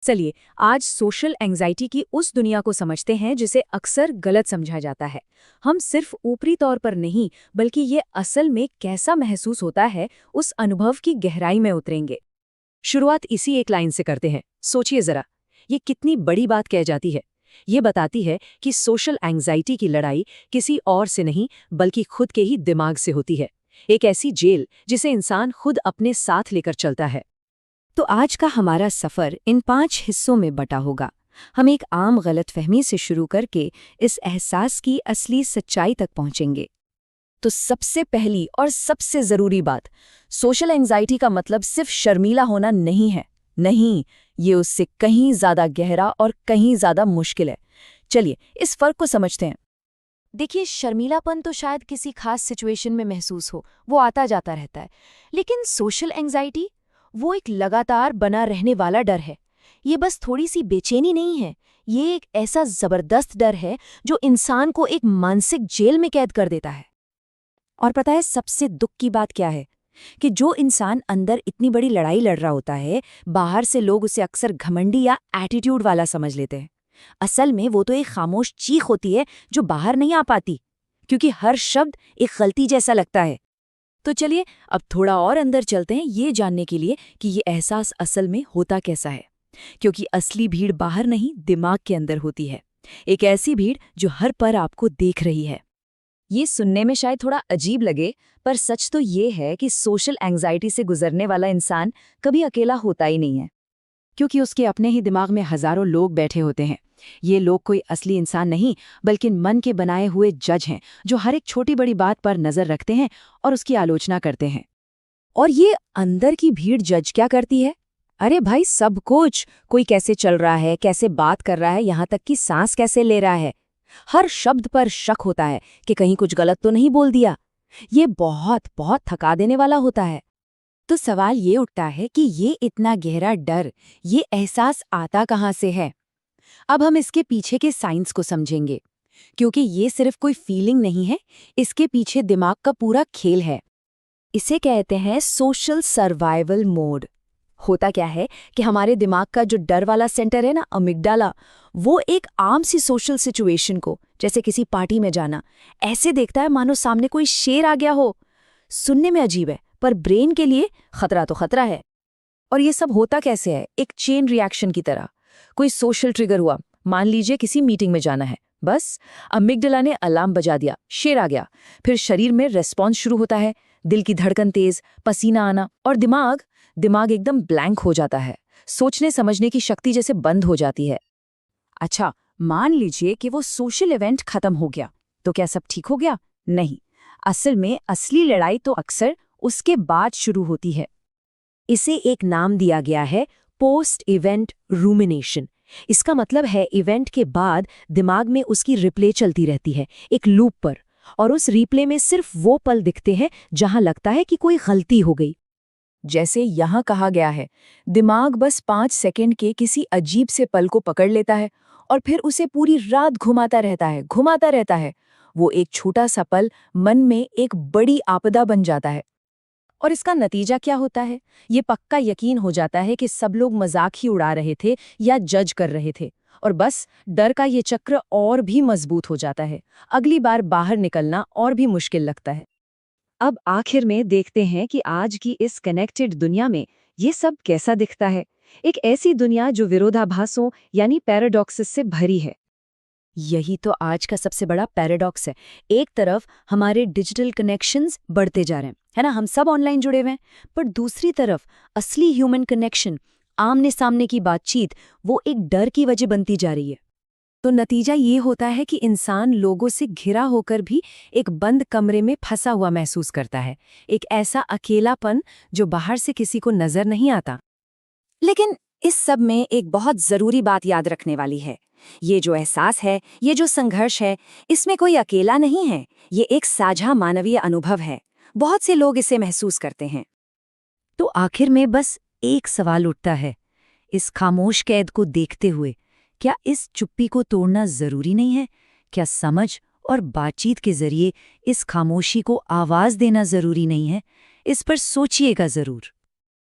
चलिए आज social anxiety की उस दुनिया को समझते हैं जिसे अक्सर गलत समझा जाता है। हम सिर्फ ऊपरी तौर पर नहीं बल्कि ये असल में कैसा महसूस होता है उस अनुभव की गहराई में उतरेंगे। शुरुआत इसी एक लाइन से करते हैं। सोचिए जरा, ये कितनी बड़ी बात कह जाती है। ये बताती है कि सोशल एंजाइटी की लड़ाई किसी और से नहीं बल्कि खुद के ही दिमाग से होती है। एक ऐसी जेल जिसे इंसान खुद अपने साथ लेकर चलता है। तो आज का हमारा सफ़र इन 5 हिस्सों में बटा होगा। हम एक आम गलतफहमी से शुरू करके इस एहसास की असली सच्चाई तक पहुंचेंगे। तो सबसे पहली और सबसे ज़रूरी बात, सोशल एंजाइटी का मतलब सिर्फ शर्मीला होना नहीं है। नहीं, ये उससे कहीं ज़्यादा गहरा और कहीं ज़्यादा मुश्किल है। चलिए इस फ़र्क को समझते हैं। देखिए, शर्मीलापन तो शायद किसी खास सिचुएशन में महसूस हो, वो आता जाता रहता है। लेकिन सोशल एंजाइटी वो एक लगातार बना रहने वाला डर है। ये बस थोड़ी सी बेचैनी नहीं है, ये एक ऐसा जबरदस्त डर है जो इंसान को एक मानसिक जेल में कैद कर देता है। और पता है सबसे दुख की बात क्या है? कि जो इंसान अंदर इतनी बड़ी लड़ाई लड़ रहा होता है, बाहर से लोग उसे अक्सर घमंडी या एटीट्यूड वाला समझ लेते हैं। असल में वो तो एक खामोश चीख होती है जो बाहर नहीं आ पाती, क्योंकि हर शब्द एक गलती जैसा लगता है। तो चलिए अब थोड़ा और अंदर चलते हैं ये जानने के लिए कि ये एहसास असल में होता कैसा है। क्योंकि असली भीड़ बाहर नहीं, दिमाग के अंदर होती है। एक ऐसी भीड़ जो हर पल आपको देख रही है। ये सुनने में शायद थोड़ा अजीब लगे, पर सच तो ये है कि सोशल एंजाइटी से गुजरने वाला इंसान कभी अकेला होता ही नहीं है, क्योंकि उसके अपने ही दिमाग में हजारों लोग बैठे होते हैं। ये लोग कोई असली इंसान नहीं बल्कि मन के बनाए हुए जज हैं, जो हर एक छोटी बड़ी बात पर नजर रखते हैं और उसकी आलोचना करते हैं। और ये अंदर की भीड़ जज क्या करती है? अरे भाई, सब कुछ। कोई कैसे चल रहा है, कैसे बात कर रहा है, यहाँ तक कि सांस कैसे ले रहा है। हर शब्द पर शक होता है कि कहीं कुछ गलत तो नहीं बोल दिया। ये बहुत बहुत थका देने वाला होता है। तो सवाल ये उठता है कि ये इतना गहरा डर, ये एहसास आता कहाँ से है? अब हम इसके पीछे के साइंस को समझेंगे, क्योंकि ये सिर्फ कोई फीलिंग नहीं है, इसके पीछे दिमाग का पूरा खेल है। इसे कहते हैं सोशल सर्वाइवल मोड। होता क्या है कि हमारे दिमाग का जो डर वाला सेंटर है ना, अमिगडाला, वो एक आम सी सोशल सिचुएशन को, जैसे किसी पार्टी में जाना, ऐसे देखता है मानो सामने कोई शेर आ गया हो। सुनने में अजीब है, पर ब्रेन के लिए खतरा तो खतरा है। और ये सब होता कैसे है? एक चेन रिएक्शन की तरह। कोई सोशल ट्रिगर हुआ, मान लीजिए किसी मीटिंग में जाना है, बस अमिगडाला ने अलार्म बजा दिया, शेर आ गया। फिर शरीर में रेस्पॉन्स शुरू होता है, दिल की धड़कन तेज, पसीना आना, और दिमाग एकदम ब्लैंक हो जाता है। सोचने समझने की शक्ति जैसे बंद हो जाती है। अच्छा, मान लीजिए कि वो सोशल इवेंट खत्म हो गया, तो क्या सब ठीक हो गया? नहीं, असल में असली लड़ाई तो अक्सर उसके बाद शुरू होती है। इसे एक नाम दिया गया है पोस्ट इवेंट रूमिनेशन। इसका मतलब है इवेंट के बाद दिमाग में उसकी रिप्ले चलती रहती है, एक लूप पर, और उस रिप्ले में सिर्फ वो पल दिखते हैं जहां लगता है कि कोई गलती हो गई। जैसे यहाँ कहा गया है, दिमाग बस 5 सेकंड के किसी अजीब से पल को पकड़ लेता है और फिर उसे पूरी रात घुमाता रहता है। वो एक छोटा सा पल मन में एक बड़ी आपदा बन जाता है। और इसका नतीजा क्या होता है? ये पक्का यकीन हो जाता है कि सब लोग मजाक ही उड़ा रहे थे या जज कर रहे थे, और बस डर का ये चक्र और भी मजबूत हो जाता है। अगली बार बाहर निकलना और भी मुश्किल लगता है। अब आखिर में देखते हैं कि आज की इस कनेक्टेड दुनिया में ये सब कैसा दिखता है। एक ऐसी दुनिया जो विरोधाभासों यानी पैराडॉक्सेस से भरी है। यही तो आज का सबसे बड़ा पैराडॉक्स है। एक तरफ हमारे डिजिटल कनेक्शंस बढ़ते जा रहे हैं, है ना, हम सब ऑनलाइन जुड़े हुए हैं, पर दूसरी तरफ असली ह्यूमन कनेक्शन, आमने सामने की बातचीत, वो एक डर की वजह बनती जा रही है। तो नतीजा ये होता है कि इंसान लोगों से घिरा होकर भी एक बंद कमरे में फंसा हुआ महसूस करता है। एक ऐसा अकेलापन जो बाहर से किसी को नजर नहीं आता। लेकिन इस सब में एक बहुत जरूरी बात याद रखने वाली है। ये जो एहसास है, ये जो संघर्ष है, इसमें कोई अकेला नहीं है। ये एक साझा मानवीय अनुभव है। बहुत से लोग इसे महसूस करते हैं। तो आखिर में बस एक सवाल उठता है, इस खामोश कैद को देखते हुए, क्या इस चुप्पी को तोड़ना जरूरी नहीं है? क्या समझ और बातचीत के जरिए इस खामोशी को आवाज देना जरूरी नहीं है? इस पर सोचिएगा जरूर।